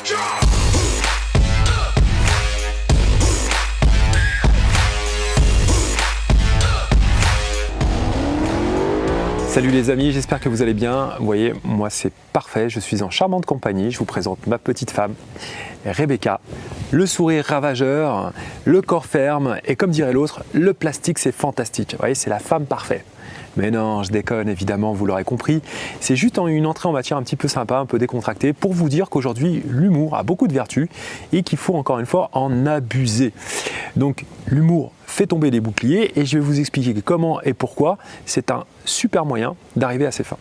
Salut les amis, j'espère que vous allez bien. Vous voyez, moi c'est parfait, je suis en charmante compagnie. Je vous présente ma petite femme, Rebecca. Le sourire ravageur, le corps ferme et comme dirait l'autre, le plastique c'est fantastique. Vous voyez, c'est la femme parfaite. Mais non, je déconne évidemment, vous l'aurez compris. C'est juste une entrée en matière un petit peu sympa, un peu décontractée, pour vous dire qu'aujourd'hui, l'humour a beaucoup de vertus et qu'il faut encore une fois en abuser. Donc l'humour fait tomber les boucliers et je vais vous expliquer comment et pourquoi c'est un super moyen d'arriver à ses fins.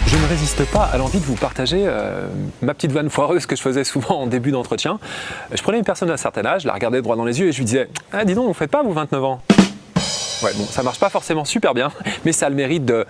Je ne résiste pas à l'envie de vous partager ma petite vanne foireuse que je faisais souvent en début d'entretien. Je prenais une personne d'un certain âge, je la regardais droit dans les yeux et je lui disais « Ah dis donc, vous faites pas vous 29 ans ?» Ouais, bon, ça marche pas forcément super bien, mais ça a le mérite de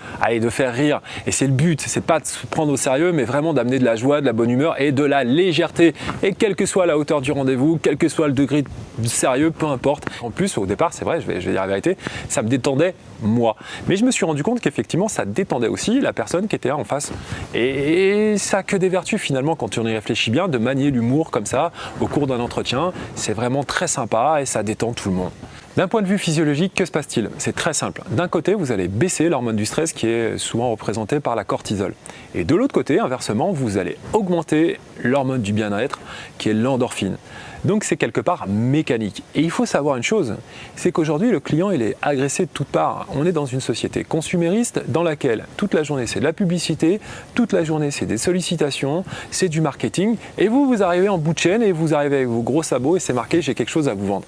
faire rire. Et c'est le but, c'est pas de se prendre au sérieux, mais vraiment d'amener de la joie, de la bonne humeur et de la légèreté. Et quelle que soit la hauteur du rendez-vous, quel que soit le degré de sérieux, peu importe. En plus, au départ, c'est vrai, je vais dire la vérité, ça me détendait moi. Mais je me suis rendu compte qu'effectivement, ça détendait aussi la personne qui était là en face. Et ça a que des vertus finalement, quand on y réfléchit bien, de manier l'humour comme ça au cours d'un entretien. C'est vraiment très sympa et ça détend tout le monde. D'un point de vue physiologique, que se passe-t-il? C'est très simple. D'un côté, vous allez baisser l'hormone du stress qui est souvent représentée par la cortisol. Et de l'autre côté, inversement, vous allez augmenter l'hormone du bien-être qui est l'endorphine. Donc c'est quelque part mécanique. Et il faut savoir une chose, c'est qu'aujourd'hui le client il est agressé de toutes parts. On est dans une société consumériste dans laquelle toute la journée c'est de la publicité, toute la journée c'est des sollicitations, c'est du marketing. Et vous arrivez en bout de chaîne et vous arrivez avec vos gros sabots et c'est marqué j'ai quelque chose à vous vendre.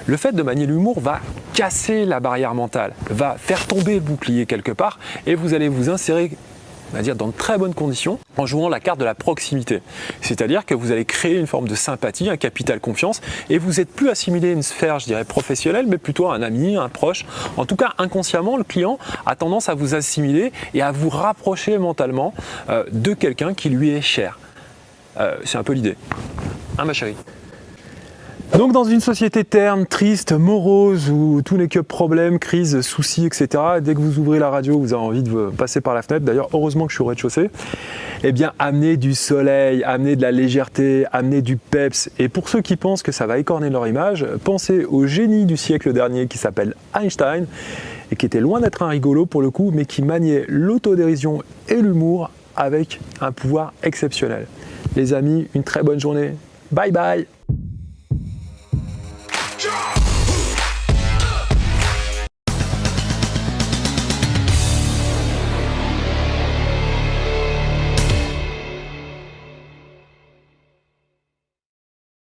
Le fait de manier l'humour va casser la barrière mentale, va faire tomber le bouclier quelque part et vous allez vous insérer on va dire dans de très bonnes conditions en jouant la carte de la proximité. C'est-à-dire que vous allez créer une forme de sympathie, un capital confiance et vous n'êtes plus assimilé à une sphère, je dirais, professionnelle, mais plutôt à un ami, un proche. En tout cas, inconsciemment, le client a tendance à vous assimiler et à vous rapprocher mentalement de quelqu'un qui lui est cher. C'est un peu l'idée. Hein, ma chérie ? Donc dans une société terne, triste, morose, où tout n'est que problème, crise, soucis, etc., dès que vous ouvrez la radio, vous avez envie de passer par la fenêtre, d'ailleurs heureusement que je suis au rez-de-chaussée, eh bien amenez du soleil, amenez de la légèreté, amenez du peps. Et pour ceux qui pensent que ça va écorner leur image, pensez au génie du siècle dernier qui s'appelle Einstein, et qui était loin d'être un rigolo pour le coup, mais qui maniait l'autodérision et l'humour avec un pouvoir exceptionnel. Les amis, une très bonne journée. Bye bye.